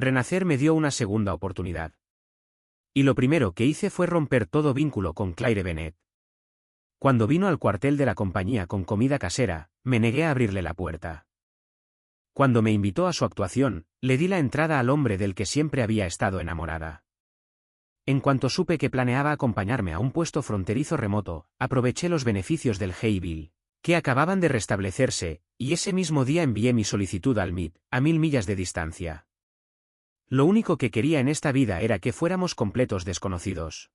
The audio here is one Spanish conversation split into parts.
Renacer me dio una segunda oportunidad. Y lo primero que hice fue romper todo vínculo con Claire Bennett. Cuando vino al cuartel de la compañía con comida casera, me negué a abrirle la puerta. Cuando me invitó a su actuación, le di la entrada al hombre del que siempre había estado enamorada. En cuanto supe que planeaba acompañarme a un puesto fronterizo remoto, aproveché los beneficios del Hayville, que acababan de restablecerse, y ese mismo día envié mi solicitud al MIT, a 1000 millas de distancia. Lo único que quería en esta vida era que fuéramos completos desconocidos.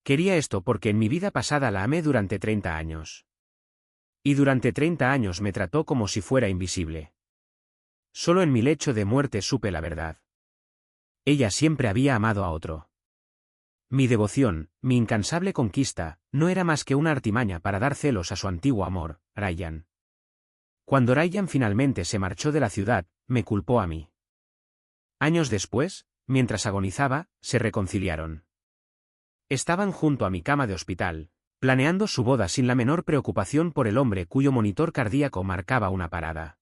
Quería esto porque en mi vida pasada la amé durante 30 años. Y durante 30 años me trató como si fuera invisible. Solo en mi lecho de muerte supe la verdad. Ella siempre había amado a otro. Mi devoción, mi incansable conquista, no era más que una artimaña para dar celos a su antiguo amor, Ryan. Cuando Ryan finalmente se marchó de la ciudad, me culpó a mí. Años después, mientras agonizaba, se reconciliaron. Estaban junto a mi cama de hospital, planeando su boda sin la menor preocupación por el hombre cuyo monitor cardíaco marcaba una parada.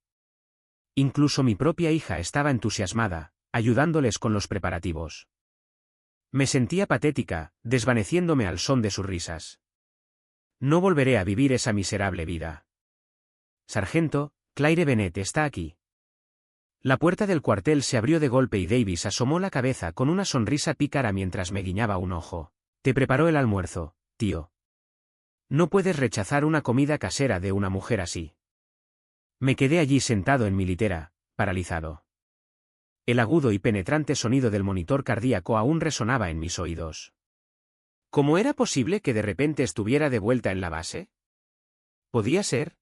Incluso mi propia hija estaba entusiasmada, ayudándoles con los preparativos. Me sentía patética, desvaneciéndome al son de sus risas. No volveré a vivir esa miserable vida. Sargento, Claire Bennett está aquí. La puerta del cuartel se abrió de golpe y Davis asomó la cabeza con una sonrisa pícara mientras me guiñaba un ojo. Te preparó el almuerzo, tío. No puedes rechazar una comida casera de una mujer así. Me quedé allí sentado en mi litera, paralizado. El agudo y penetrante sonido del monitor cardíaco aún resonaba en mis oídos. ¿Cómo era posible que de repente estuviera de vuelta en la base? ¿Podía ser?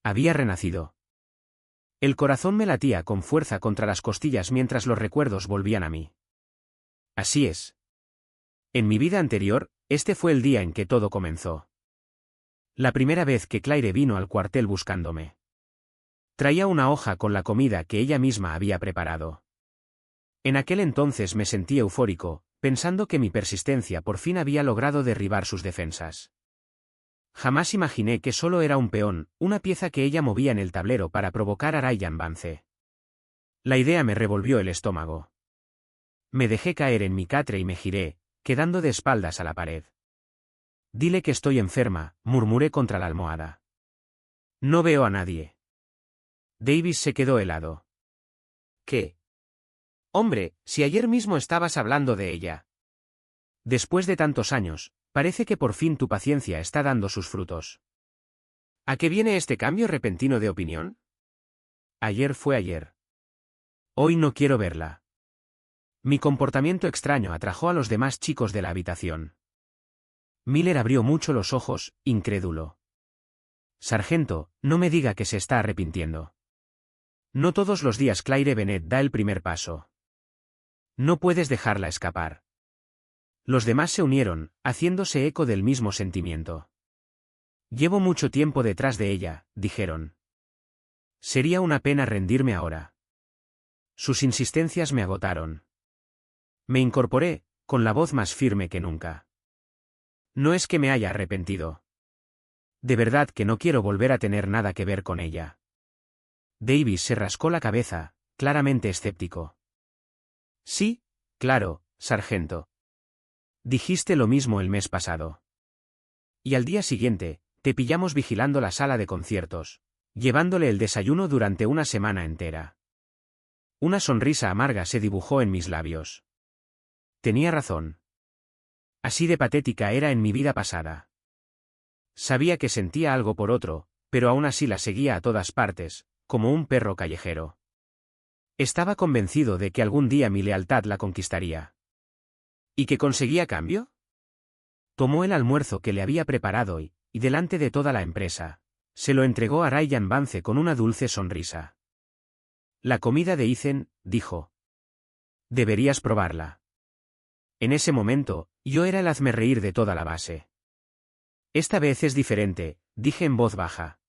Había renacido. El corazón me latía con fuerza contra las costillas mientras los recuerdos volvían a mí. Así es. En mi vida anterior, este fue el día en que todo comenzó. La primera vez que Claire vino al cuartel buscándome. Traía una hoja con la comida que ella misma había preparado. En aquel entonces me sentí eufórico, pensando que mi persistencia por fin había logrado derribar sus defensas. Jamás imaginé que solo era un peón, una pieza que ella movía en el tablero para provocar a Ryan Vance. La idea me revolvió el estómago. Me dejé caer en mi catre y me giré, quedando de espaldas a la pared. Dile que estoy enferma, murmuré contra la almohada. No veo a nadie. Davis se quedó helado. ¿Qué? Hombre, si ayer mismo estabas hablando de ella. Después de tantos años, parece que por fin tu paciencia está dando sus frutos. ¿A qué viene este cambio repentino de opinión? Ayer fue ayer. Hoy no quiero verla. Mi comportamiento extraño atrajo a los demás chicos de la habitación. Miller abrió mucho los ojos, incrédulo. Sargento, no me diga que se está arrepintiendo. No todos los días Claire Bennett da el primer paso. No puedes dejarla escapar. Los demás se unieron, haciéndose eco del mismo sentimiento. Llevo mucho tiempo detrás de ella, dijeron. Sería una pena rendirme ahora. Sus insistencias me agotaron. Me incorporé, con la voz más firme que nunca. No es que me haya arrepentido. De verdad que no quiero volver a tener nada que ver con ella. Davis se rascó la cabeza, claramente escéptico. Sí, claro, sargento. Dijiste lo mismo el mes pasado. Y al día siguiente, te pillamos vigilando la sala de conciertos, llevándole el desayuno durante una semana entera. Una sonrisa amarga se dibujó en mis labios. Tenía razón. Así de patética era en mi vida pasada. Sabía que sentía algo por otro, pero aún así la seguía a todas partes, como un perro callejero. Estaba convencido de que algún día mi lealtad la conquistaría. ¿Y qué conseguía a cambio? Tomó el almuerzo que le había preparado y, delante de toda la empresa, se lo entregó a Ryan Vance con una dulce sonrisa. La comida de Ethan, dijo. Deberías probarla. En ese momento, yo era el hazmerreír de toda la base. Esta vez es diferente, dije en voz baja.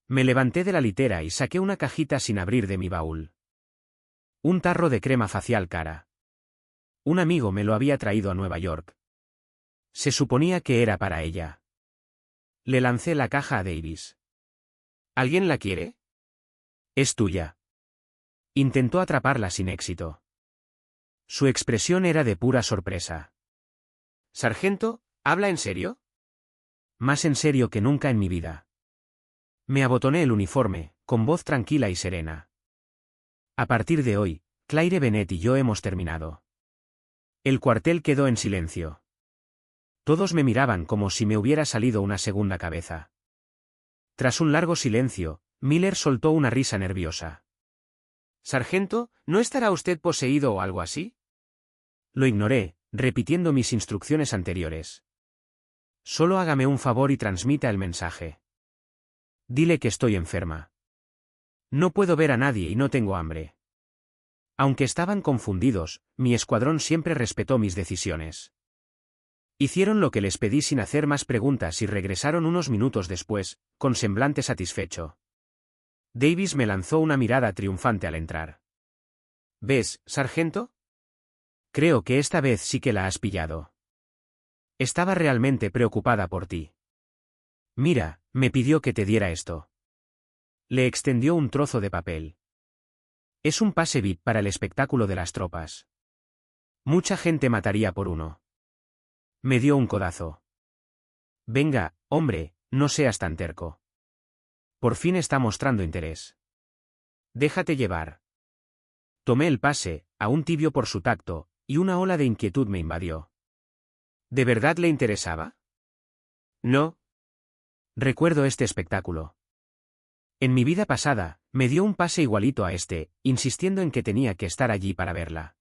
Me levanté de la litera y saqué una cajita sin abrir de mi baúl. Un tarro de crema facial cara. Un amigo me lo había traído a Nueva York. Se suponía que era para ella. Le lancé la caja a Davis. ¿Alguien la quiere? Es tuya. Intentó atraparla sin éxito. Su expresión era de pura sorpresa. Sargento, ¿habla en serio? Más en serio que nunca en mi vida. Me abotoné el uniforme, con voz tranquila y serena. A partir de hoy, Claire Bennett y yo hemos terminado. El cuartel quedó en silencio. Todos me miraban como si me hubiera salido una segunda cabeza. Tras un largo silencio, Miller soltó una risa nerviosa. Sargento, ¿no estará usted poseído o algo así? Lo ignoré, repitiendo mis instrucciones anteriores. Solo hágame un favor y transmita el mensaje. Dile que estoy enferma. No puedo ver a nadie y no tengo hambre. Aunque estaban confundidos, mi escuadrón siempre respetó mis decisiones. Hicieron lo que les pedí sin hacer más preguntas y regresaron unos minutos después, con semblante satisfecho. Davis me lanzó una mirada triunfante al entrar. ¿Ves, sargento? Creo que esta vez sí que la has pillado. Estaba realmente preocupada por ti. Mira, me pidió que te diera esto. Le extendió un trozo de papel. Es un pase VIP para el espectáculo de las tropas. Mucha gente mataría por uno. Me dio un codazo. Venga, hombre, no seas tan terco. Por fin está mostrando interés. Déjate llevar. Tomé el pase, aún tibio por su tacto, y una ola de inquietud me invadió. ¿De verdad le interesaba? No. Recuerdo este espectáculo. En mi vida pasada, me dio un pase igualito a este, insistiendo en que tenía que estar allí para verla.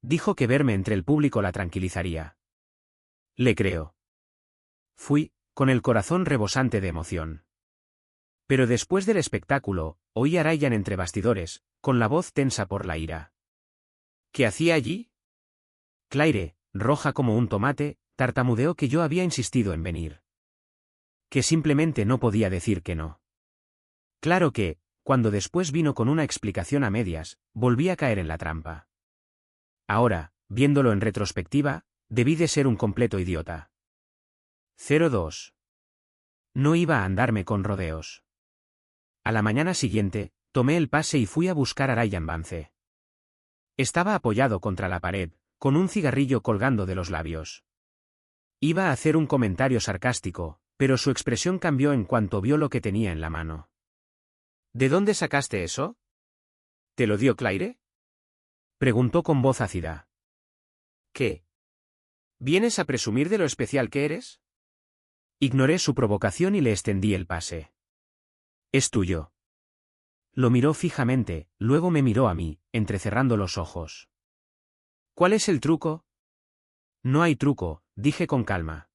Dijo que verme entre el público la tranquilizaría. Le creo. Fui, con el corazón rebosante de emoción. Pero después del espectáculo, oí a Ryan entre bastidores, con la voz tensa por la ira. ¿Qué hacía allí? Claire, roja como un tomate, tartamudeó que yo había insistido en venir. Que simplemente no podía decir que no. Claro que, cuando después vino con una explicación a medias, volví a caer en la trampa. Ahora, viéndolo en retrospectiva, debí de ser un completo idiota. 02. No iba a andarme con rodeos. A la mañana siguiente, tomé el pase y fui a buscar a Ryan Vance. Estaba apoyado contra la pared, con un cigarrillo colgando de los labios. Iba a hacer un comentario sarcástico, pero su expresión cambió en cuanto vio lo que tenía en la mano. ¿De dónde sacaste eso? ¿Te lo dio Claire? Preguntó con voz ácida. ¿Qué? ¿Vienes a presumir de lo especial que eres? Ignoré su provocación y le extendí el pase. Es tuyo. Lo miró fijamente, luego me miró a mí, entrecerrando los ojos. ¿Cuál es el truco? No hay truco, dije con calma.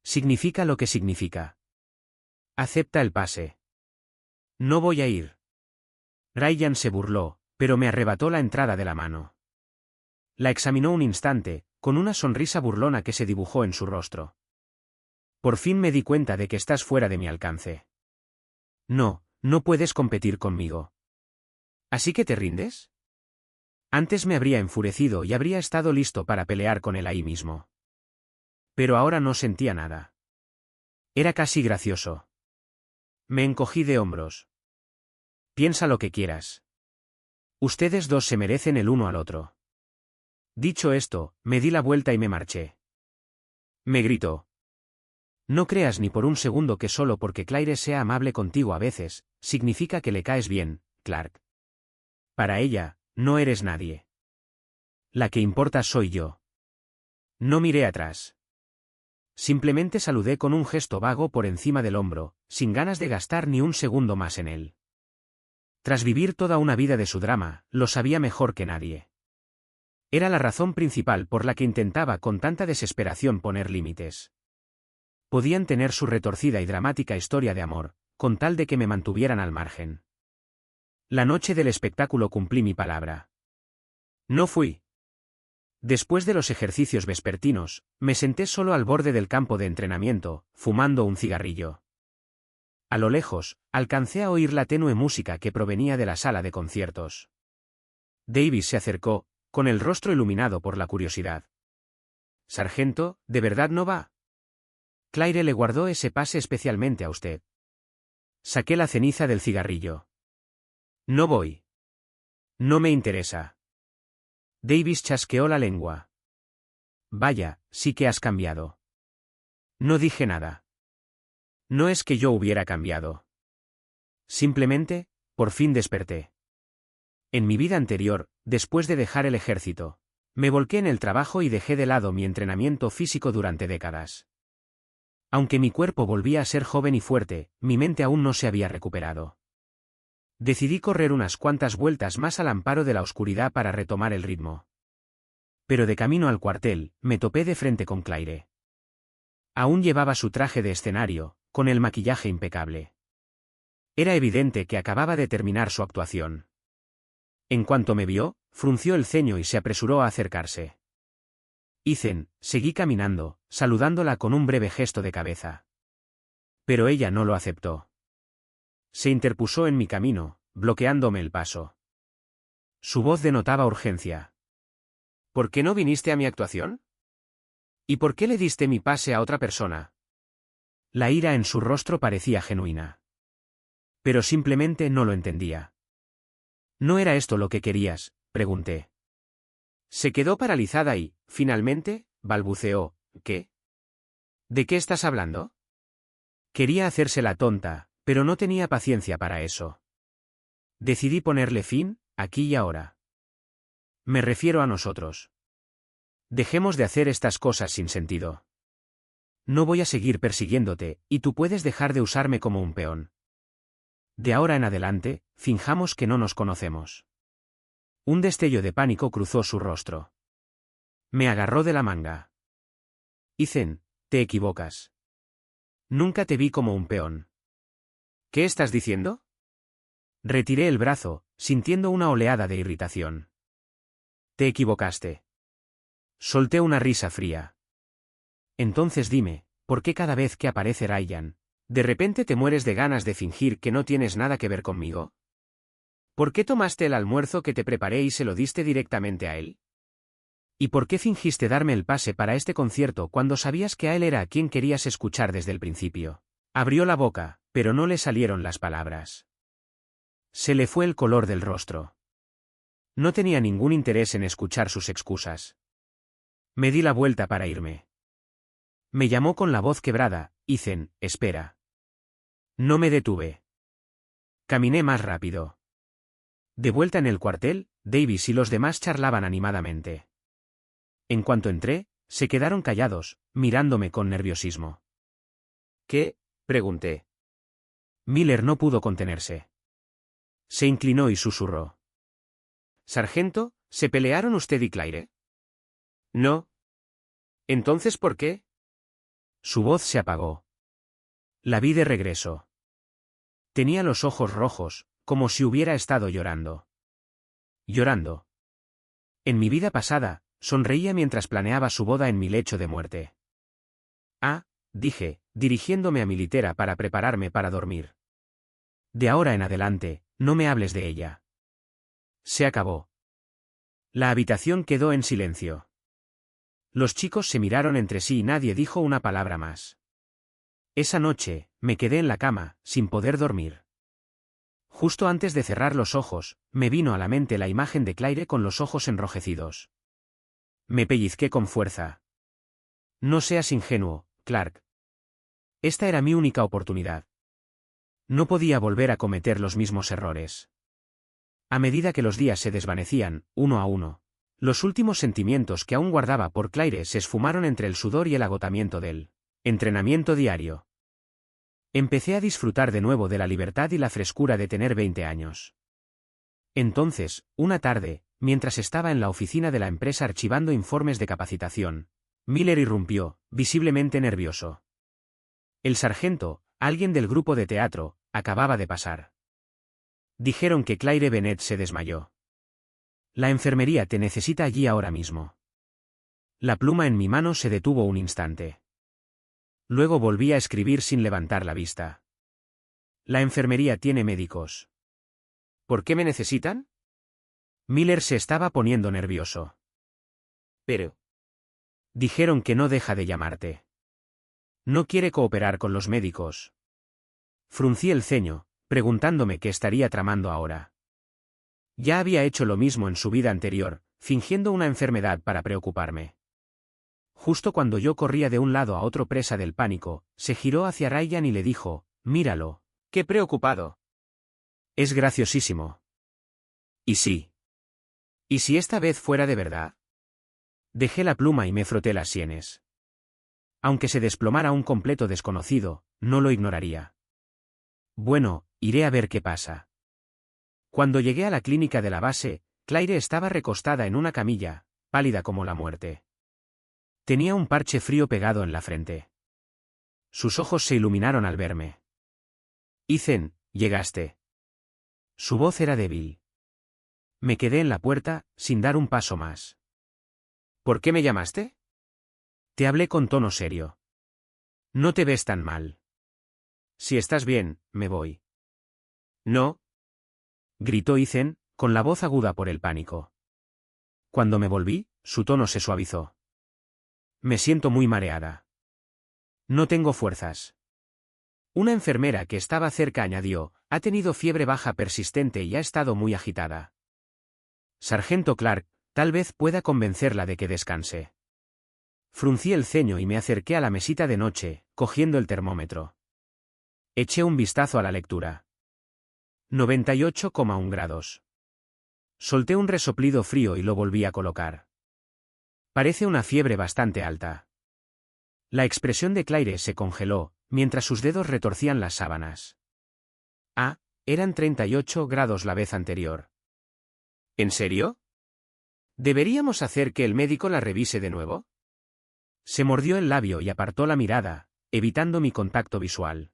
Significa lo que significa. Acepta el pase. No voy a ir. Ryan se burló, pero me arrebató la entrada de la mano. La examinó un instante, con una sonrisa burlona que se dibujó en su rostro. Por fin me di cuenta de que estás fuera de mi alcance. No, no puedes competir conmigo. ¿Así que te rindes? Antes me habría enfurecido y habría estado listo para pelear con él ahí mismo. Pero ahora no sentía nada. Era casi gracioso. Me encogí de hombros. Piensa lo que quieras. Ustedes dos se merecen el uno al otro. Dicho esto, me di la vuelta y me marché. Me gritó. No creas ni por un segundo que solo porque Claire sea amable contigo a veces, significa que le caes bien, Clark. Para ella, no eres nadie. La que importa soy yo. No miré atrás. Simplemente saludé con un gesto vago por encima del hombro, sin ganas de gastar ni un segundo más en él. Tras vivir toda una vida de su drama, lo sabía mejor que nadie. Era la razón principal por la que intentaba con tanta desesperación poner límites. Podían tener su retorcida y dramática historia de amor, con tal de que me mantuvieran al margen. La noche del espectáculo cumplí mi palabra. No fui. Después de los ejercicios vespertinos, me senté solo al borde del campo de entrenamiento, fumando un cigarrillo. A lo lejos, alcancé a oír la tenue música que provenía de la sala de conciertos. Davis se acercó, con el rostro iluminado por la curiosidad. Sargento, ¿de verdad no va? Claire le guardó ese pase especialmente a usted. Saqué la ceniza del cigarrillo. No voy. No me interesa. Davis chasqueó la lengua. Vaya, sí que has cambiado. No dije nada. No es que yo hubiera cambiado. Simplemente, por fin desperté. En mi vida anterior, después de dejar el ejército, me volqué en el trabajo y dejé de lado mi entrenamiento físico durante décadas. Aunque mi cuerpo volvía a ser joven y fuerte, mi mente aún no se había recuperado. Decidí correr unas cuantas vueltas más al amparo de la oscuridad para retomar el ritmo. Pero de camino al cuartel, me topé de frente con Claire. Aún llevaba su traje de escenario, con el maquillaje impecable. Era evidente que acababa de terminar su actuación. En cuanto me vio, frunció el ceño y se apresuró a acercarse. Ethan, seguí caminando, saludándola con un breve gesto de cabeza. Pero ella no lo aceptó. Se interpuso en mi camino, bloqueándome el paso. Su voz denotaba urgencia. ¿Por qué no viniste a mi actuación? ¿Y por qué le diste mi pase a otra persona? La ira en su rostro parecía genuina. Pero simplemente no lo entendía. ¿No era esto lo que querías?, pregunté. Se quedó paralizada y, finalmente, balbuceó, ¿qué? ¿De qué estás hablando? Quería hacerse la tonta, pero no tenía paciencia para eso. Decidí ponerle fin, aquí y ahora. Me refiero a nosotros. Dejemos de hacer estas cosas sin sentido. No voy a seguir persiguiéndote, y tú puedes dejar de usarme como un peón. De ahora en adelante, finjamos que no nos conocemos. Un destello de pánico cruzó su rostro. Me agarró de la manga. Ethan, te equivocas. Nunca te vi como un peón. ¿Qué estás diciendo? Retiré el brazo, sintiendo una oleada de irritación. Te equivocaste. Solté una risa fría. Entonces dime, ¿por qué cada vez que aparece Ryan, de repente te mueres de ganas de fingir que no tienes nada que ver conmigo? ¿Por qué tomaste el almuerzo que te preparé y se lo diste directamente a él? ¿Y por qué fingiste darme el pase para este concierto cuando sabías que a él era a quien querías escuchar desde el principio? Abrió la boca, pero no le salieron las palabras. Se le fue el color del rostro. No tenía ningún interés en escuchar sus excusas. Me di la vuelta para irme. Me llamó con la voz quebrada, Ethan, espera. No me detuve. Caminé más rápido. De vuelta en el cuartel, Davis y los demás charlaban animadamente. En cuanto entré, se quedaron callados, mirándome con nerviosismo. ¿Qué? Pregunté. Miller no pudo contenerse. Se inclinó y susurró. Sargento, ¿se pelearon usted y Claire? No. ¿Entonces por qué? Su voz se apagó. La vi de regreso. Tenía los ojos rojos, como si hubiera estado llorando. Llorando. En mi vida pasada, sonreía mientras planeaba su boda en mi lecho de muerte. Ah, dije, dirigiéndome a mi litera para prepararme para dormir. De ahora en adelante, no me hables de ella. Se acabó. La habitación quedó en silencio. Los chicos se miraron entre sí y nadie dijo una palabra más. Esa noche, me quedé en la cama, sin poder dormir. Justo antes de cerrar los ojos, me vino a la mente la imagen de Claire con los ojos enrojecidos. Me pellizqué con fuerza. No seas ingenuo, Clark. Esta era mi única oportunidad. No podía volver a cometer los mismos errores. A medida que los días se desvanecían, uno a uno, los últimos sentimientos que aún guardaba por Claire se esfumaron entre el sudor y el agotamiento del entrenamiento diario. Empecé a disfrutar de nuevo de la libertad y la frescura de tener 20 años. Entonces, una tarde, mientras estaba en la oficina de la empresa archivando informes de capacitación, Miller irrumpió, visiblemente nervioso. El sargento, alguien del grupo de teatro, acababa de pasar. Dijeron que Claire Bennett se desmayó. La enfermería te necesita allí ahora mismo. La pluma en mi mano se detuvo un instante. Luego volví a escribir sin levantar la vista. La enfermería tiene médicos. ¿Por qué me necesitan? Miller se estaba poniendo nervioso. Pero. Dijeron que no deja de llamarte. No quiere cooperar con los médicos. Fruncí el ceño, preguntándome qué estaría tramando ahora. Ya había hecho lo mismo en su vida anterior, fingiendo una enfermedad para preocuparme. Justo cuando yo corría de un lado a otro presa del pánico, se giró hacia Ryan y le dijo, «Míralo. ¡Qué preocupado!». Es graciosísimo. ¿Y sí? ¿Y si esta vez fuera de verdad? Dejé la pluma y me froté las sienes. Aunque se desplomara un completo desconocido, no lo ignoraría. Bueno, iré a ver qué pasa. Cuando llegué a la clínica de la base, Claire estaba recostada en una camilla, pálida como la muerte. Tenía un parche frío pegado en la frente. Sus ojos se iluminaron al verme. Ethan, llegaste. Su voz era débil. Me quedé en la puerta, sin dar un paso más. ¿Por qué me llamaste? Te hablé con tono serio. No te ves tan mal. Si estás bien, me voy. No. Gritó Ethan, con la voz aguda por el pánico. Cuando me volví, su tono se suavizó. Me siento muy mareada. No tengo fuerzas. Una enfermera que estaba cerca añadió, ha tenido fiebre baja persistente y ha estado muy agitada. Sargento Clark, tal vez pueda convencerla de que descanse. Fruncí el ceño y me acerqué a la mesita de noche, cogiendo el termómetro. Eché un vistazo a la lectura. 98,1 grados. Solté un resoplido frío y lo volví a colocar. Parece una fiebre bastante alta. La expresión de Claire se congeló, mientras sus dedos retorcían las sábanas. Ah, eran 38 grados la vez anterior. ¿En serio? ¿Deberíamos hacer que el médico la revise de nuevo? Se mordió el labio y apartó la mirada, evitando mi contacto visual.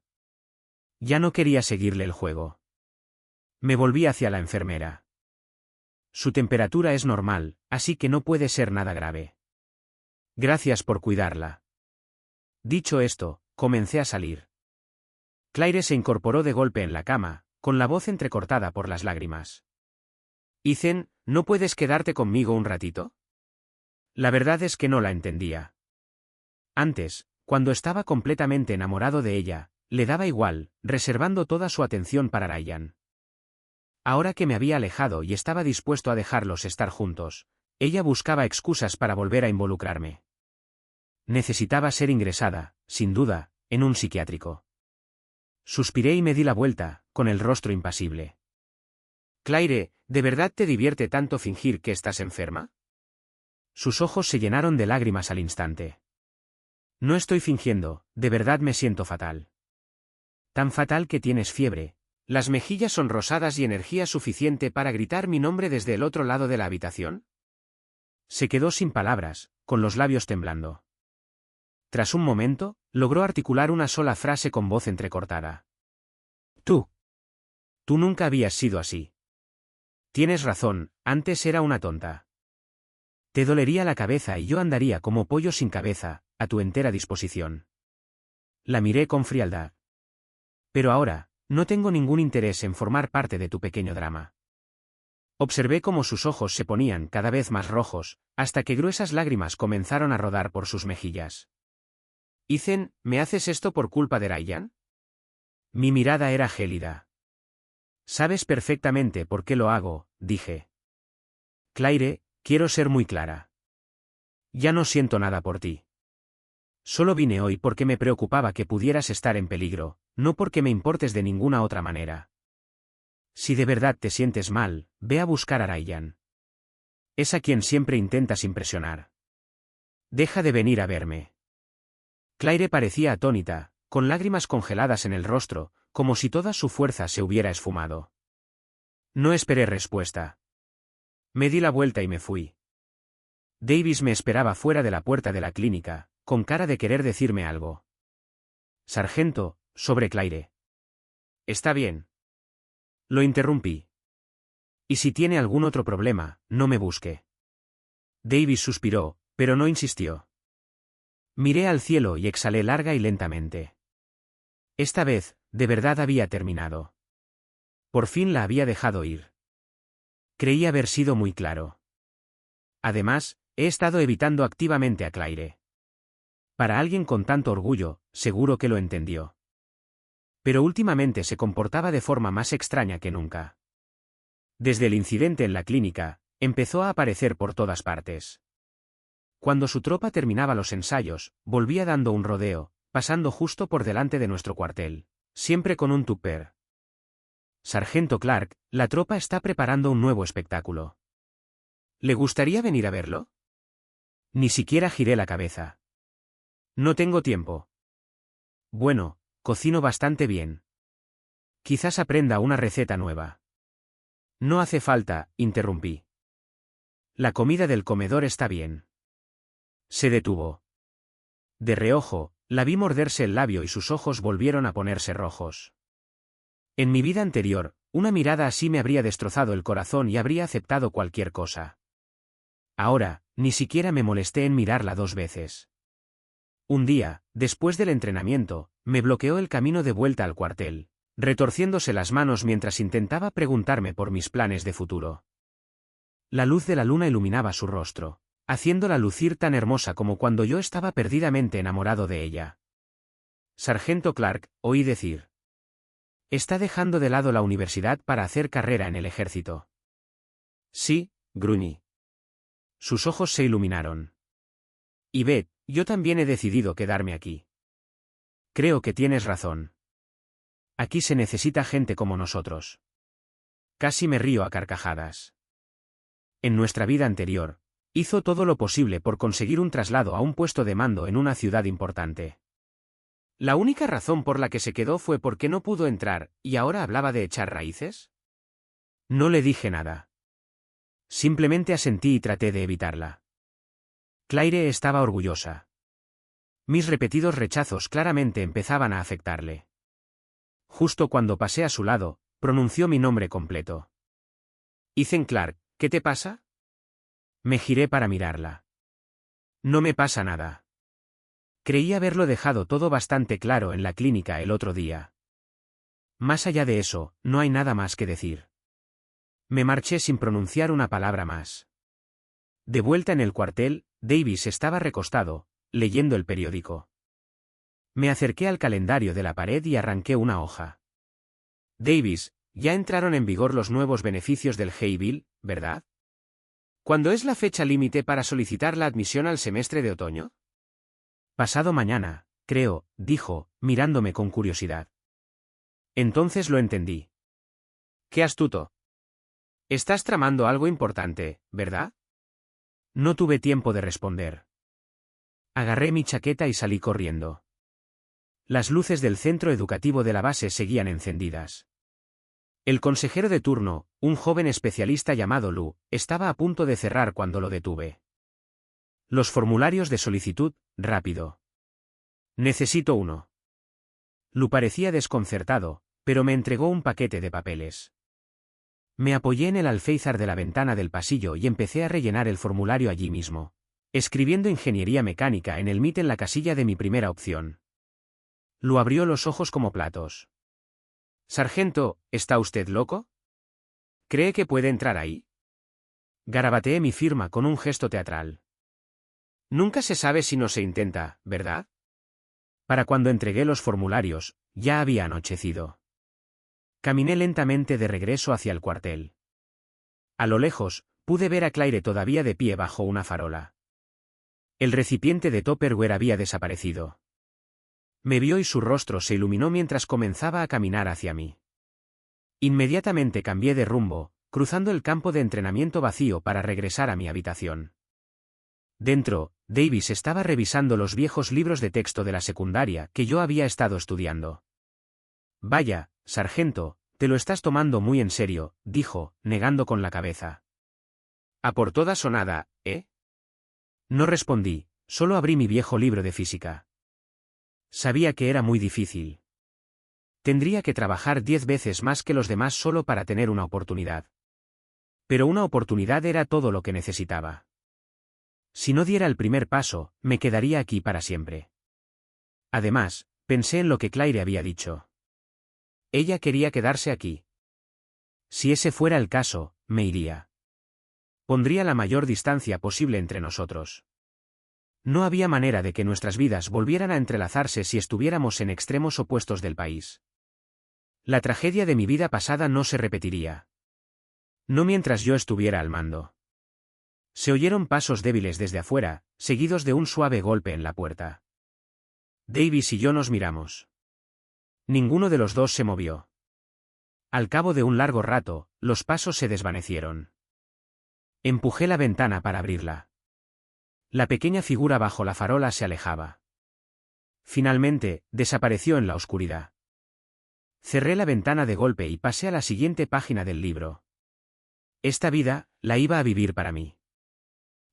Ya no quería seguirle el juego. Me volví hacia la enfermera. Su temperatura es normal, así que no puede ser nada grave. Gracias por cuidarla. Dicho esto, comencé a salir. Claire se incorporó de golpe en la cama, con la voz entrecortada por las lágrimas. Ethan, ¿no puedes quedarte conmigo un ratito? La verdad es que no la entendía. Antes, cuando estaba completamente enamorado de ella, le daba igual, reservando toda su atención para Ryan. Ahora que me había alejado y estaba dispuesto a dejarlos estar juntos, ella buscaba excusas para volver a involucrarme. Necesitaba ser ingresada, sin duda, en un psiquiátrico. Suspiré y me di la vuelta, con el rostro impasible. Claire, ¿de verdad te divierte tanto fingir que estás enferma? Sus ojos se llenaron de lágrimas al instante. No estoy fingiendo, de verdad me siento fatal. Tan fatal que tienes fiebre. ¿Las mejillas son rosadas y energía suficiente para gritar mi nombre desde el otro lado de la habitación? Se quedó sin palabras, con los labios temblando. Tras un momento, logró articular una sola frase con voz entrecortada. Tú nunca habías sido así. Tienes razón, antes era una tonta. Te dolería la cabeza y yo andaría como pollo sin cabeza, a tu entera disposición. La miré con frialdad. Pero ahora, no tengo ningún interés en formar parte de tu pequeño drama. Observé cómo sus ojos se ponían cada vez más rojos, hasta que gruesas lágrimas comenzaron a rodar por sus mejillas. Ethan, ¿me haces esto por culpa de Ryan? Mi mirada era gélida. Sabes perfectamente por qué lo hago, dije. Claire, quiero ser muy clara. Ya no siento nada por ti. Solo vine hoy porque me preocupaba que pudieras estar en peligro, no porque me importes de ninguna otra manera. Si de verdad te sientes mal, ve a buscar a Ryan. Es a quien siempre intentas impresionar. Deja de venir a verme. Claire parecía atónita, con lágrimas congeladas en el rostro, como si toda su fuerza se hubiera esfumado. No esperé respuesta. Me di la vuelta y me fui. Davis me esperaba fuera de la puerta de la clínica, con cara de querer decirme algo. Sargento, sobre Claire. Está bien. Lo interrumpí. Y si tiene algún otro problema, no me busque. Davis suspiró, pero no insistió. Miré al cielo y exhalé larga y lentamente. Esta vez, de verdad había terminado. Por fin la había dejado ir. Creí haber sido muy claro. Además, he estado evitando activamente a Claire. Para alguien con tanto orgullo, seguro que lo entendió. Pero últimamente se comportaba de forma más extraña que nunca. Desde el incidente en la clínica, empezó a aparecer por todas partes. Cuando su tropa terminaba los ensayos, volvía dando un rodeo, pasando justo por delante de nuestro cuartel, siempre con un tupper. Sargento Clark, la tropa está preparando un nuevo espectáculo. ¿Le gustaría venir a verlo? Ni siquiera giré la cabeza. No tengo tiempo. Bueno, cocino bastante bien. Quizás aprenda una receta nueva. No hace falta, interrumpí. La comida del comedor está bien. Se detuvo. De reojo, la vi morderse el labio y sus ojos volvieron a ponerse rojos. En mi vida anterior, una mirada así me habría destrozado el corazón y habría aceptado cualquier cosa. Ahora, ni siquiera me molesté en mirarla 2 veces. Un día, después del entrenamiento, me bloqueó el camino de vuelta al cuartel, retorciéndose las manos mientras intentaba preguntarme por mis planes de futuro. La luz de la luna iluminaba su rostro, haciéndola lucir tan hermosa como cuando yo estaba perdidamente enamorado de ella. Sargento Clark, oí decir. Está dejando de lado la universidad para hacer carrera en el ejército. Sí, gruñí. Sus ojos se iluminaron. Y Beth, yo también he decidido quedarme aquí. Creo que tienes razón. Aquí se necesita gente como nosotros. Casi me río a carcajadas. En nuestra vida anterior, hizo todo lo posible por conseguir un traslado a un puesto de mando en una ciudad importante. ¿La única razón por la que se quedó fue porque no pudo entrar, y ahora hablaba de echar raíces? No le dije nada. Simplemente asentí y traté de evitarla. Claire estaba orgullosa. Mis repetidos rechazos claramente empezaban a afectarle. Justo cuando pasé a su lado, pronunció mi nombre completo. Ethan Clark, ¿qué te pasa? Me giré para mirarla. No me pasa nada. Creí haberlo dejado todo bastante claro en la clínica el otro día. Más allá de eso, no hay nada más que decir. Me marché sin pronunciar una palabra más. De vuelta en el cuartel, Davis estaba recostado, leyendo el periódico. Me acerqué al calendario de la pared y arranqué una hoja. Davis, ya entraron en vigor los nuevos beneficios del Hay Bill, ¿verdad? ¿Cuándo es la fecha límite para solicitar la admisión al semestre de otoño? Pasado mañana, creo, dijo, mirándome con curiosidad. Entonces lo entendí. ¡Qué astuto! Estás tramando algo importante, ¿verdad? No tuve tiempo de responder. Agarré mi chaqueta y salí corriendo. Las luces del centro educativo de la base seguían encendidas. El consejero de turno, un joven especialista llamado Lou, estaba a punto de cerrar cuando lo detuve. Los formularios de solicitud, rápido. Necesito uno. Lou parecía desconcertado, pero me entregó un paquete de papeles. Me apoyé en el alféizar de la ventana del pasillo y empecé a rellenar el formulario allí mismo, escribiendo ingeniería mecánica en el MIT en la casilla de mi primera opción. Lou abrió los ojos como platos. Sargento, ¿está usted loco? ¿Cree que puede entrar ahí? Garabateé mi firma con un gesto teatral. Nunca se sabe si no se intenta, ¿verdad? Para cuando entregué los formularios, ya había anochecido. Caminé lentamente de regreso hacia el cuartel. A lo lejos, pude ver a Claire todavía de pie bajo una farola. El recipiente de Tupperware había desaparecido. Me vio y su rostro se iluminó mientras comenzaba a caminar hacia mí. Inmediatamente cambié de rumbo, cruzando el campo de entrenamiento vacío para regresar a mi habitación. Dentro, Davis estaba revisando los viejos libros de texto de la secundaria que yo había estado estudiando. Vaya, sargento, te lo estás tomando muy en serio, dijo, negando con la cabeza. A por todas o nada, ¿eh? No respondí, solo abrí mi viejo libro de física. Sabía que era muy difícil. Tendría que trabajar 10 veces más que los demás solo para tener una oportunidad. Pero una oportunidad era todo lo que necesitaba. Si no diera el primer paso, me quedaría aquí para siempre. Además, pensé en lo que Claire había dicho. Ella quería quedarse aquí. Si ese fuera el caso, me iría. Pondría la mayor distancia posible entre nosotros. No había manera de que nuestras vidas volvieran a entrelazarse si estuviéramos en extremos opuestos del país. La tragedia de mi vida pasada no se repetiría. No mientras yo estuviera al mando. Se oyeron pasos débiles desde afuera, seguidos de un suave golpe en la puerta. Davis y yo nos miramos. Ninguno de los dos se movió. Al cabo de un largo rato, los pasos se desvanecieron. Empujé la ventana para abrirla. La pequeña figura bajo la farola se alejaba. Finalmente, desapareció en la oscuridad. Cerré la ventana de golpe y pasé a la siguiente página del libro. Esta vida, la iba a vivir para mí.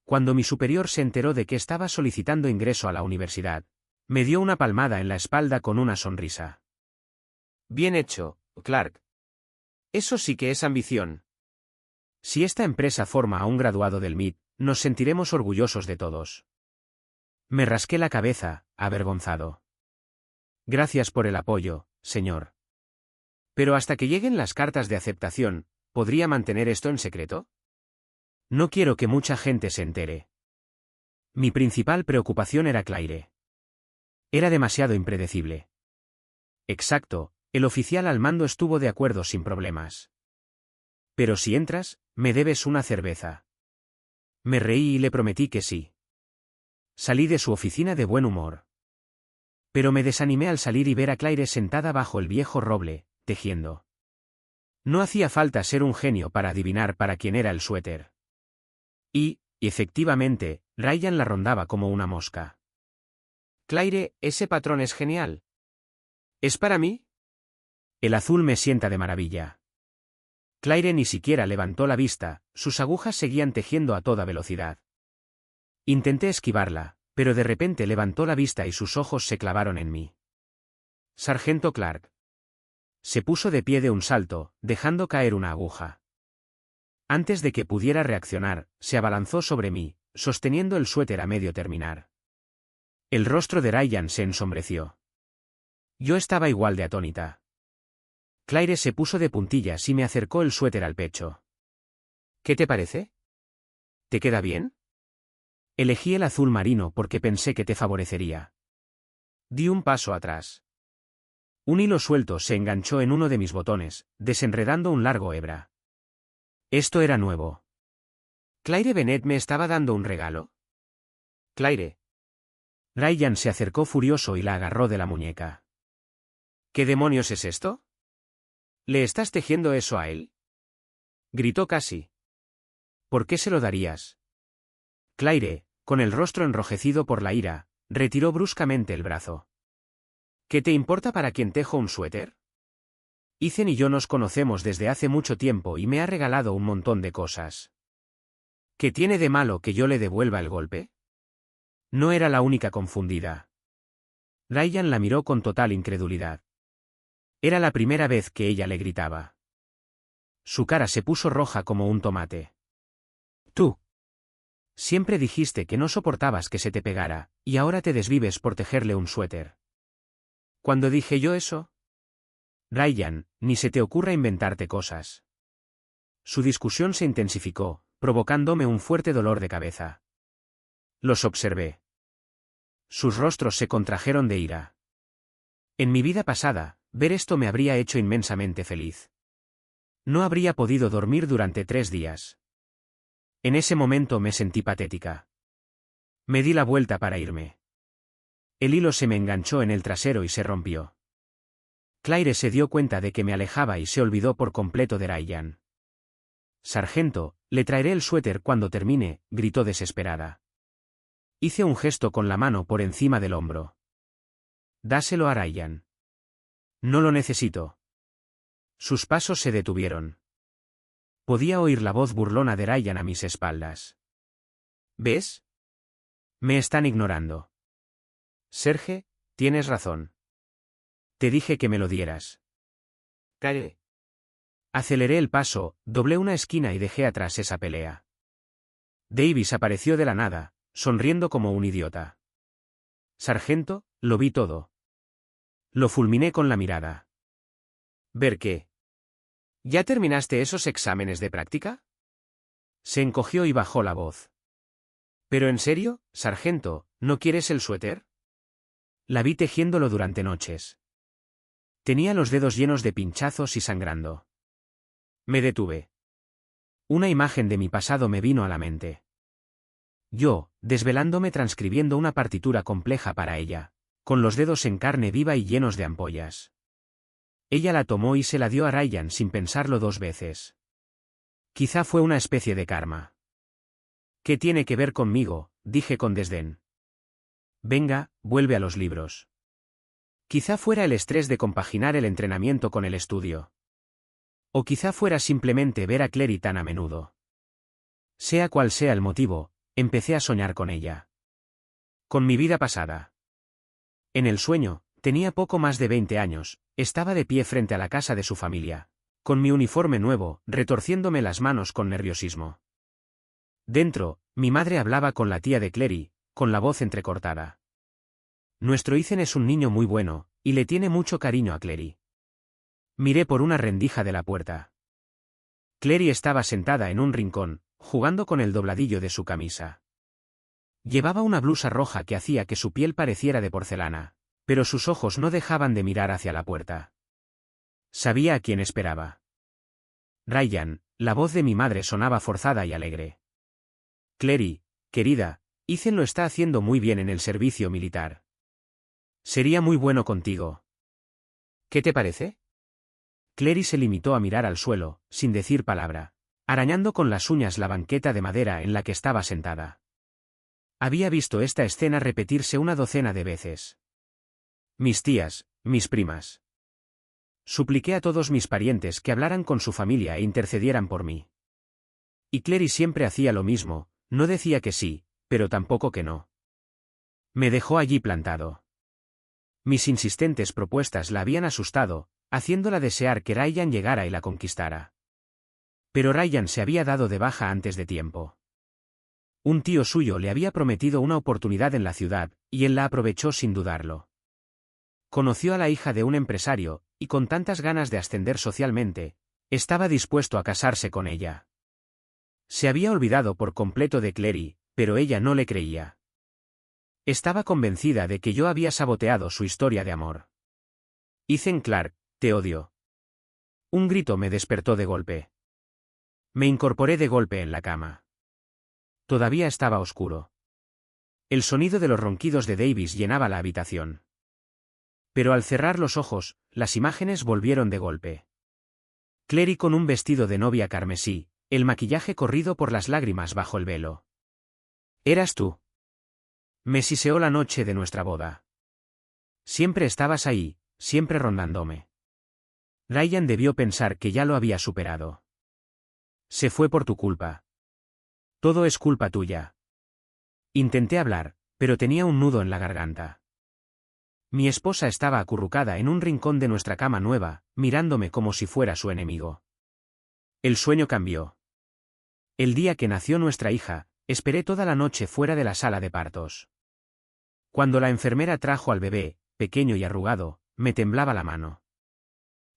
Cuando mi superior se enteró de que estaba solicitando ingreso a la universidad, me dio una palmada en la espalda con una sonrisa. Bien hecho, Clark. Eso sí que es ambición. Si esta empresa forma a un graduado del MIT, nos sentiremos orgullosos de todos. Me rasqué la cabeza, avergonzado. Gracias por el apoyo, señor. Pero hasta que lleguen las cartas de aceptación, ¿podría mantener esto en secreto? No quiero que mucha gente se entere. Mi principal preocupación era Claire. Era demasiado impredecible. Exacto, el oficial al mando estuvo de acuerdo sin problemas. Pero si entras, me debes una cerveza. Me reí y le prometí que sí. Salí de su oficina de buen humor. Pero me desanimé al salir y ver a Claire sentada bajo el viejo roble, tejiendo. No hacía falta ser un genio para adivinar para quién era el suéter. Y efectivamente, Ryan la rondaba como una mosca. Claire, ese patrón es genial. ¿Es para mí? El azul me sienta de maravilla. Claire ni siquiera levantó la vista, sus agujas seguían tejiendo a toda velocidad. Intenté esquivarla, pero de repente levantó la vista y sus ojos se clavaron en mí. Sargento Clark. Se puso de pie de un salto, dejando caer una aguja. Antes de que pudiera reaccionar, se abalanzó sobre mí, sosteniendo el suéter a medio terminar. El rostro de Ryan se ensombreció. Yo estaba igual de atónita. Claire se puso de puntillas y me acercó el suéter al pecho. ¿Qué te parece? ¿Te queda bien? Elegí el azul marino porque pensé que te favorecería. Di un paso atrás. Un hilo suelto se enganchó en uno de mis botones, desenredando un largo hebra. Esto era nuevo. ¿Claire Bennett me estaba dando un regalo? Claire. Ryan se acercó furioso y la agarró de la muñeca. ¿Qué demonios es esto? ¿Le estás tejiendo eso a él? Gritó casi. ¿Por qué se lo darías? Claire, con el rostro enrojecido por la ira, retiró bruscamente el brazo. ¿Qué te importa para quien tejo un suéter? Ethan y yo nos conocemos desde hace mucho tiempo y me ha regalado un montón de cosas. ¿Qué tiene de malo que yo le devuelva el golpe? No era la única confundida. Ryan la miró con total incredulidad. Era la primera vez que ella le gritaba. Su cara se puso roja como un tomate. Tú. Siempre dijiste que no soportabas que se te pegara, y ahora te desvives por tejerle un suéter. ¿Cuándo dije yo eso? Ryan, ni se te ocurra inventarte cosas. Su discusión se intensificó, provocándome un fuerte dolor de cabeza. Los observé. Sus rostros se contrajeron de ira. En mi vida pasada, ver esto me habría hecho inmensamente feliz. No habría podido dormir durante 3 días. En ese momento me sentí patética. Me di la vuelta para irme. El hilo se me enganchó en el trasero y se rompió. Claire se dio cuenta de que me alejaba y se olvidó por completo de Ryan. Sargento, le traeré el suéter cuando termine, gritó desesperada. Hice un gesto con la mano por encima del hombro. Dáselo a Ryan. No lo necesito. Sus pasos se detuvieron. Podía oír la voz burlona de Ryan a mis espaldas. ¿Ves? Me están ignorando. Serge, tienes razón. Te dije que me lo dieras. Callé. Aceleré el paso, doblé una esquina y dejé atrás esa pelea. Davis apareció de la nada, sonriendo como un idiota. Sargento, lo vi todo. Lo fulminé con la mirada. ¿Ver qué? ¿Ya terminaste esos exámenes de práctica? Se encogió y bajó la voz. ¿Pero en serio, sargento, no quieres el suéter? La vi tejiéndolo durante noches. Tenía los dedos llenos de pinchazos y sangrando. Me detuve. Una imagen de mi pasado me vino a la mente. Yo, desvelándome transcribiendo una partitura compleja para ella, con los dedos en carne viva y llenos de ampollas. Ella la tomó y se la dio a Ryan sin pensarlo 2 veces. Quizá fue una especie de karma. ¿Qué tiene que ver conmigo?, dije con desdén. Venga, vuelve a los libros. Quizá fuera el estrés de compaginar el entrenamiento con el estudio. O quizá fuera simplemente ver a Clary tan a menudo. Sea cual sea el motivo, empecé a soñar con ella. Con mi vida pasada. En el sueño, tenía poco más de 20 años, estaba de pie frente a la casa de su familia, con mi uniforme nuevo, retorciéndome las manos con nerviosismo. Dentro, mi madre hablaba con la tía de Clary, con la voz entrecortada. Nuestro Ethan es un niño muy bueno, y le tiene mucho cariño a Clary. Miré por una rendija de la puerta. Clary estaba sentada en un rincón, jugando con el dobladillo de su camisa. Llevaba una blusa roja que hacía que su piel pareciera de porcelana, pero sus ojos no dejaban de mirar hacia la puerta. Sabía a quién esperaba. Ryan, la voz de mi madre sonaba forzada y alegre. Clary, querida, Ethan lo está haciendo muy bien en el servicio militar. Sería muy bueno contigo. ¿Qué te parece? Clary se limitó a mirar al suelo, sin decir palabra, arañando con las uñas la banqueta de madera en la que estaba sentada. Había visto esta escena repetirse una docena de veces. Mis tías, mis primas. Supliqué a todos mis parientes que hablaran con su familia e intercedieran por mí. Y Clary siempre hacía lo mismo, no decía que sí, pero tampoco que no. Me dejó allí plantado. Mis insistentes propuestas la habían asustado, haciéndola desear que Ryan llegara y la conquistara. Pero Ryan se había dado de baja antes de tiempo. Un tío suyo le había prometido una oportunidad en la ciudad, y él la aprovechó sin dudarlo. Conoció a la hija de un empresario, y con tantas ganas de ascender socialmente, estaba dispuesto a casarse con ella. Se había olvidado por completo de Clary, pero ella no le creía. Estaba convencida de que yo había saboteado su historia de amor. Ethan Clark, te odio. Un grito me despertó de golpe. Me incorporé de golpe en la cama. Todavía estaba oscuro. El sonido de los ronquidos de Davis llenaba la habitación. Pero al cerrar los ojos, las imágenes volvieron de golpe. Clary con un vestido de novia carmesí, el maquillaje corrido por las lágrimas bajo el velo. ¿Eras tú? Me siseó la noche de nuestra boda. Siempre estabas ahí, siempre rondándome. Ryan debió pensar que ya lo había superado. Se fue por tu culpa. Todo es culpa tuya. Intenté hablar, pero tenía un nudo en la garganta. Mi esposa estaba acurrucada en un rincón de nuestra cama nueva, mirándome como si fuera su enemigo. El sueño cambió. El día que nació nuestra hija, esperé toda la noche fuera de la sala de partos. Cuando la enfermera trajo al bebé, pequeño y arrugado, me temblaba la mano.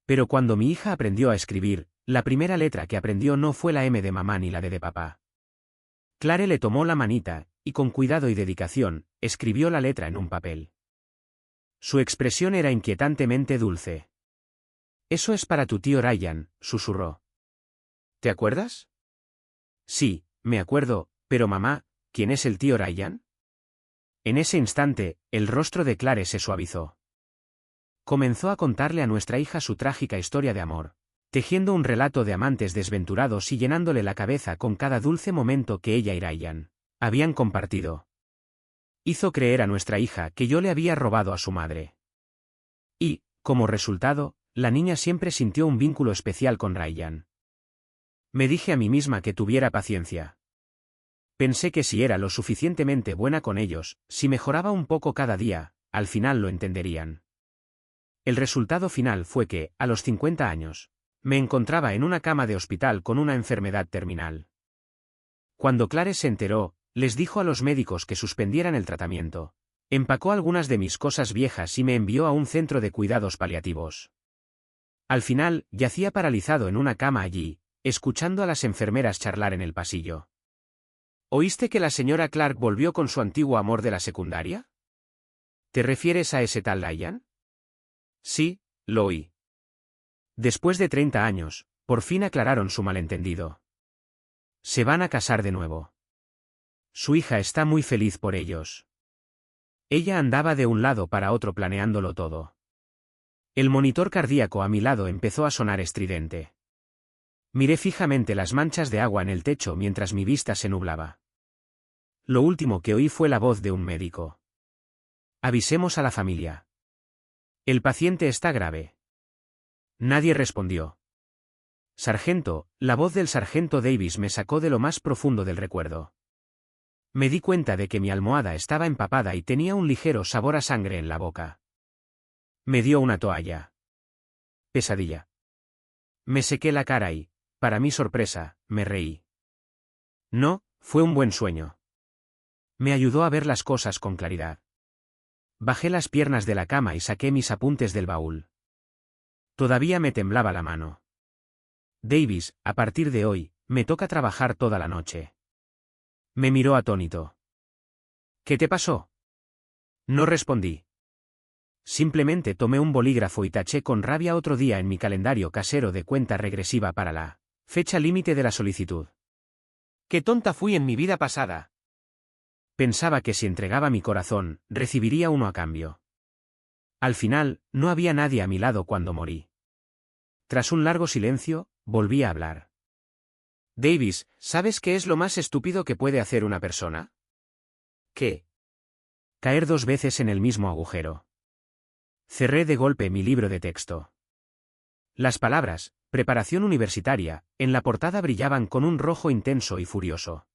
Pero cuando mi hija aprendió a escribir, la primera letra que aprendió no fue la M de mamá ni la D de papá. Clare le tomó la manita, y con cuidado y dedicación, escribió la letra en un papel. Su expresión era inquietantemente dulce. Eso es para tu tío Ryan, susurró. ¿Te acuerdas? Sí, me acuerdo, pero mamá, ¿quién es el tío Ryan? En ese instante, el rostro de Clare se suavizó. Comenzó a contarle a nuestra hija su trágica historia de amor, tejiendo un relato de amantes desventurados y llenándole la cabeza con cada dulce momento que ella y Ryan habían compartido. Hizo creer a nuestra hija que yo le había robado a su madre. Y, como resultado, la niña siempre sintió un vínculo especial con Ryan. Me dije a mí misma que tuviera paciencia. Pensé que si era lo suficientemente buena con ellos, si mejoraba un poco cada día, al final lo entenderían. El resultado final fue que, a los 50 años, me encontraba en una cama de hospital con una enfermedad terminal. Cuando Clare se enteró, les dijo a los médicos que suspendieran el tratamiento. Empacó algunas de mis cosas viejas y me envió a un centro de cuidados paliativos. Al final, yacía paralizado en una cama allí, escuchando a las enfermeras charlar en el pasillo. ¿Oíste que la señora Clark volvió con su antiguo amor de la secundaria? ¿Te refieres a ese tal Ryan? Sí, lo oí. Después de 30 años, por fin aclararon su malentendido. Se van a casar de nuevo. Su hija está muy feliz por ellos. Ella andaba de un lado para otro planeándolo todo. El monitor cardíaco a mi lado empezó a sonar estridente. Miré fijamente las manchas de agua en el techo mientras mi vista se nublaba. Lo último que oí fue la voz de un médico. Avisemos a la familia. El paciente está grave. Nadie respondió. Sargento, la voz del sargento Davis me sacó de lo más profundo del recuerdo. Me di cuenta de que mi almohada estaba empapada y tenía un ligero sabor a sangre en la boca. Me dio una toalla. Pesadilla. Me sequé la cara y, para mi sorpresa, me reí. No, fue un buen sueño. Me ayudó a ver las cosas con claridad. Bajé las piernas de la cama y saqué mis apuntes del baúl. Todavía me temblaba la mano. Davis, a partir de hoy, me toca trabajar toda la noche. Me miró atónito. ¿Qué te pasó? No respondí. Simplemente tomé un bolígrafo y taché con rabia otro día en mi calendario casero de cuenta regresiva para la fecha límite de la solicitud. ¡Qué tonta fui en mi vida pasada! Pensaba que si entregaba mi corazón, recibiría uno a cambio. Al final, no había nadie a mi lado cuando morí. Tras un largo silencio, volví a hablar. Davis, ¿sabes qué es lo más estúpido que puede hacer una persona? ¿Qué? Caer 2 veces en el mismo agujero. Cerré de golpe mi libro de texto. Las palabras, preparación universitaria, en la portada brillaban con un rojo intenso y furioso.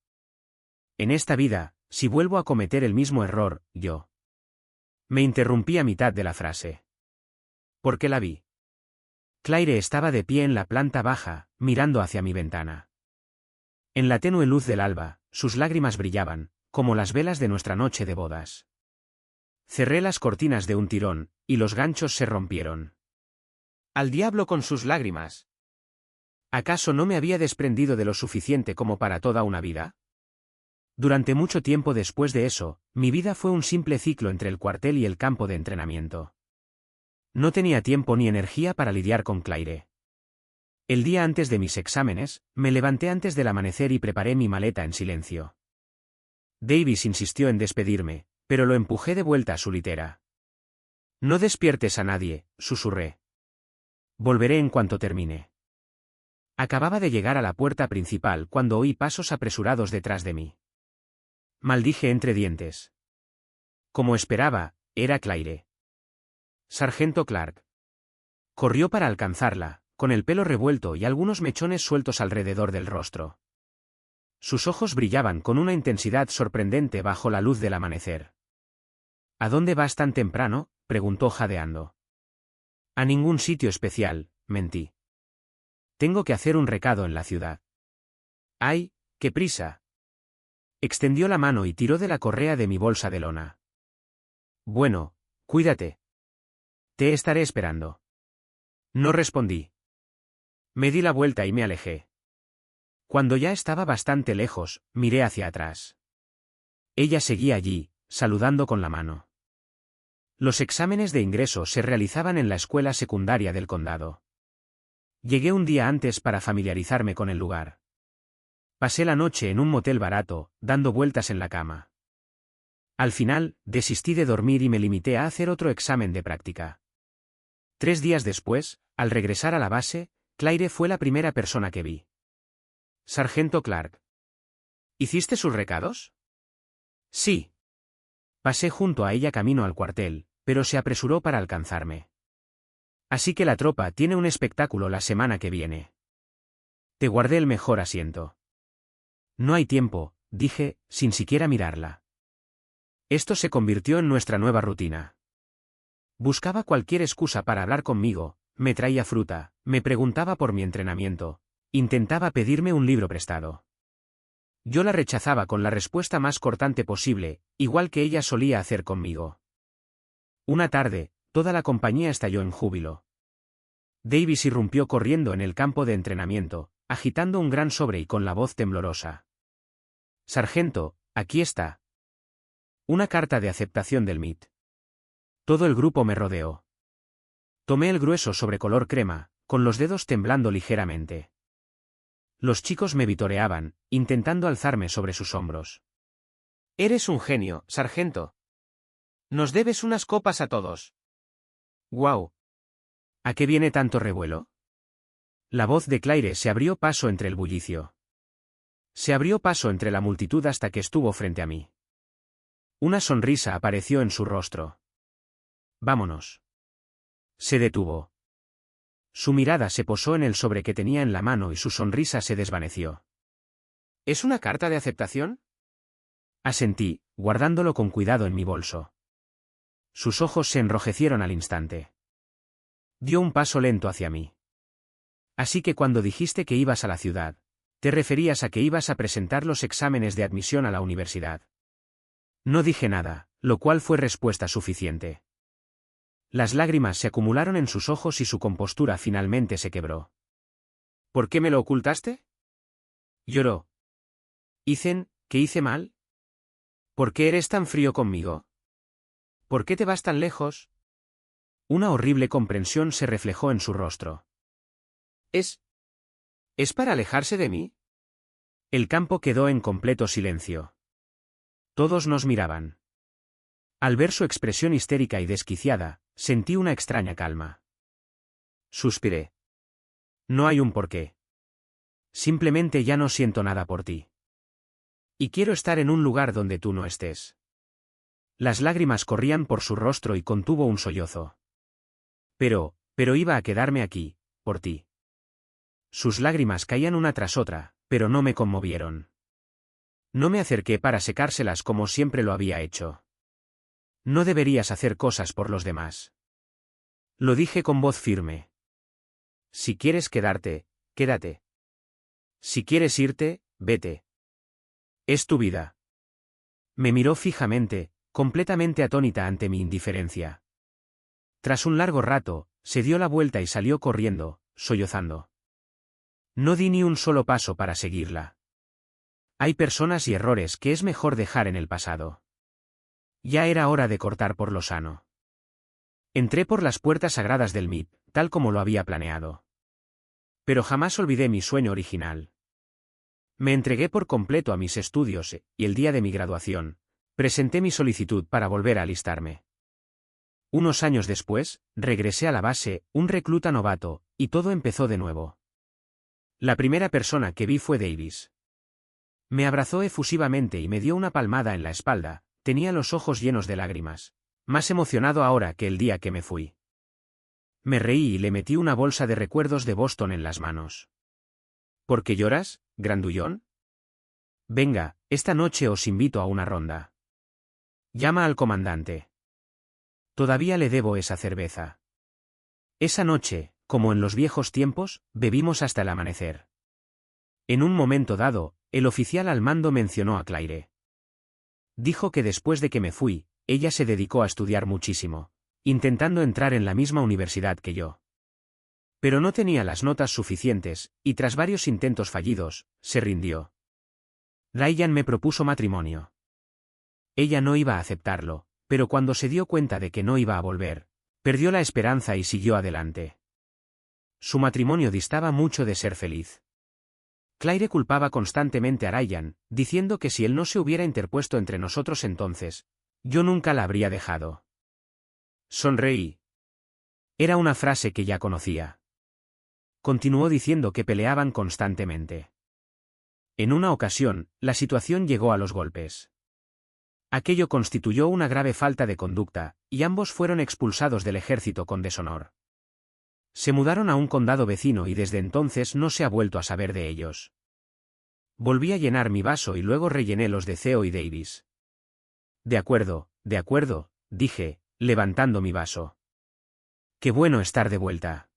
En esta vida, si vuelvo a cometer el mismo error, yo. Me interrumpí a mitad de la frase. ¿Por qué la vi? Claire estaba de pie en la planta baja, mirando hacia mi ventana. En la tenue luz del alba, sus lágrimas brillaban, como las velas de nuestra noche de bodas. Cerré las cortinas de un tirón, y los ganchos se rompieron. Al diablo con sus lágrimas. ¿Acaso no me había desprendido de lo suficiente como para toda una vida? Durante mucho tiempo después de eso, mi vida fue un simple ciclo entre el cuartel y el campo de entrenamiento. No tenía tiempo ni energía para lidiar con Claire. El día antes de mis exámenes, me levanté antes del amanecer y preparé mi maleta en silencio. Davis insistió en despedirme, pero lo empujé de vuelta a su litera. No despiertes a nadie, susurré. Volveré en cuanto termine. Acababa de llegar a la puerta principal cuando oí pasos apresurados detrás de mí. Maldije entre dientes. Como esperaba, era Claire. Sargento Clark. Corrió para alcanzarla, con el pelo revuelto y algunos mechones sueltos alrededor del rostro. Sus ojos brillaban con una intensidad sorprendente bajo la luz del amanecer. ¿A dónde vas tan temprano?, preguntó jadeando. A ningún sitio especial, mentí. Tengo que hacer un recado en la ciudad. ¡Ay, qué prisa! Extendió la mano y tiró de la correa de mi bolsa de lona. Bueno, cuídate. Te estaré esperando. No respondí. Me di la vuelta y me alejé. Cuando ya estaba bastante lejos, miré hacia atrás. Ella seguía allí, saludando con la mano. Los exámenes de ingreso se realizaban en la escuela secundaria del condado. Llegué un día antes para familiarizarme con el lugar. Pasé la noche en un motel barato, dando vueltas en la cama. Al final, desistí de dormir y me limité a hacer otro examen de práctica. 3 días después, al regresar a la base, Claire fue la primera persona que vi. Sargento Clark. ¿Hiciste sus recados? Sí. Pasé junto a ella camino al cuartel, pero se apresuró para alcanzarme. Así que la tropa tiene un espectáculo la semana que viene. Te guardé el mejor asiento. No hay tiempo, dije, sin siquiera mirarla. Esto se convirtió en nuestra nueva rutina. Buscaba cualquier excusa para hablar conmigo, me traía fruta, me preguntaba por mi entrenamiento, intentaba pedirme un libro prestado. Yo la rechazaba con la respuesta más cortante posible, igual que ella solía hacer conmigo. Una tarde, toda la compañía estalló en júbilo. Davis irrumpió corriendo en el campo de entrenamiento, agitando un gran sobre y con la voz temblorosa. Sargento, aquí está. Una carta de aceptación del MIT. Todo el grupo me rodeó. Tomé el grueso sobre color crema, con los dedos temblando ligeramente. Los chicos me vitoreaban, intentando alzarme sobre sus hombros. Eres un genio, sargento. Nos debes unas copas a todos. ¡Guau! ¿A qué viene tanto revuelo? La voz de Claire se abrió paso entre el bullicio. Se abrió paso entre la multitud hasta que estuvo frente a mí. Una sonrisa apareció en su rostro. Vámonos. Se detuvo. Su mirada se posó en el sobre que tenía en la mano y su sonrisa se desvaneció. ¿Es una carta de aceptación? Asentí, guardándolo con cuidado en mi bolso. Sus ojos se enrojecieron al instante. Dio un paso lento hacia mí. Así que cuando dijiste que ibas a la ciudad, te referías a que ibas a presentar los exámenes de admisión a la universidad. No dije nada, lo cual fue respuesta suficiente. Las lágrimas se acumularon en sus ojos y su compostura finalmente se quebró. ¿Por qué me lo ocultaste? Lloró. ¿Ethan, qué hice mal? ¿Por qué eres tan frío conmigo? ¿Por qué te vas tan lejos? Una horrible comprensión se reflejó en su rostro. ¿Es para alejarse de mí? El campo quedó en completo silencio. Todos nos miraban. Al ver su expresión histérica y desquiciada, sentí una extraña calma. Suspiré. No hay un porqué. Simplemente ya no siento nada por ti. Y quiero estar en un lugar donde tú no estés. Las lágrimas corrían por su rostro y contuvo un sollozo. Pero iba a quedarme aquí, por ti. Sus lágrimas caían una tras otra, pero no me conmovieron. No me acerqué para secárselas como siempre lo había hecho. No deberías hacer cosas por los demás. Lo dije con voz firme. Si quieres quedarte, quédate. Si quieres irte, vete. Es tu vida. Me miró fijamente, completamente atónita ante mi indiferencia. Tras un largo rato, se dio la vuelta y salió corriendo, sollozando. No di ni un solo paso para seguirla. Hay personas y errores que es mejor dejar en el pasado. Ya era hora de cortar por lo sano. Entré por las puertas sagradas del MIT, tal como lo había planeado. Pero jamás olvidé mi sueño original. Me entregué por completo a mis estudios y el día de mi graduación, presenté mi solicitud para volver a alistarme. Unos años después, regresé a la base, un recluta novato, y todo empezó de nuevo. La primera persona que vi fue Davis. Me abrazó efusivamente y me dio una palmada en la espalda, tenía los ojos llenos de lágrimas, más emocionado ahora que el día que me fui. Me reí y le metí una bolsa de recuerdos de Boston en las manos. ¿Por qué lloras, grandullón? Venga, esta noche os invito a una ronda. Llama al comandante. Todavía le debo esa cerveza. Esa noche, como en los viejos tiempos, bebimos hasta el amanecer. En un momento dado, el oficial al mando mencionó a Claire. Dijo que después de que me fui, ella se dedicó a estudiar muchísimo, intentando entrar en la misma universidad que yo. Pero no tenía las notas suficientes, y tras varios intentos fallidos, se rindió. Ryan me propuso matrimonio. Ella no iba a aceptarlo, pero cuando se dio cuenta de que no iba a volver, perdió la esperanza y siguió adelante. Su matrimonio distaba mucho de ser feliz. Claire culpaba constantemente a Ryan, diciendo que si él no se hubiera interpuesto entre nosotros entonces, yo nunca la habría dejado. Sonreí. Era una frase que ya conocía. Continuó diciendo que peleaban constantemente. En una ocasión, la situación llegó a los golpes. Aquello constituyó una grave falta de conducta, y ambos fueron expulsados del ejército con deshonor. Se mudaron a un condado vecino y desde entonces no se ha vuelto a saber de ellos. Volví a llenar mi vaso y luego rellené los de Theo y Davis. De acuerdo, dije, levantando mi vaso. Qué bueno estar de vuelta.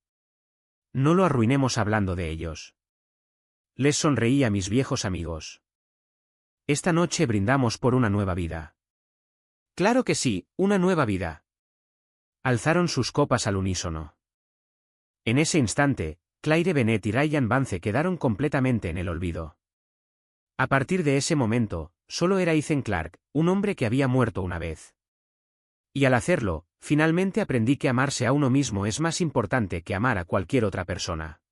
No lo arruinemos hablando de ellos. Les sonreí a mis viejos amigos. Esta noche brindamos por una nueva vida. Claro que sí, una nueva vida. Alzaron sus copas al unísono. En ese instante, Claire Bennett y Ryan Vance quedaron completamente en el olvido. A partir de ese momento, solo era Ethan Clark, un hombre que había muerto una vez. Y al hacerlo, finalmente aprendí que amarse a uno mismo es más importante que amar a cualquier otra persona.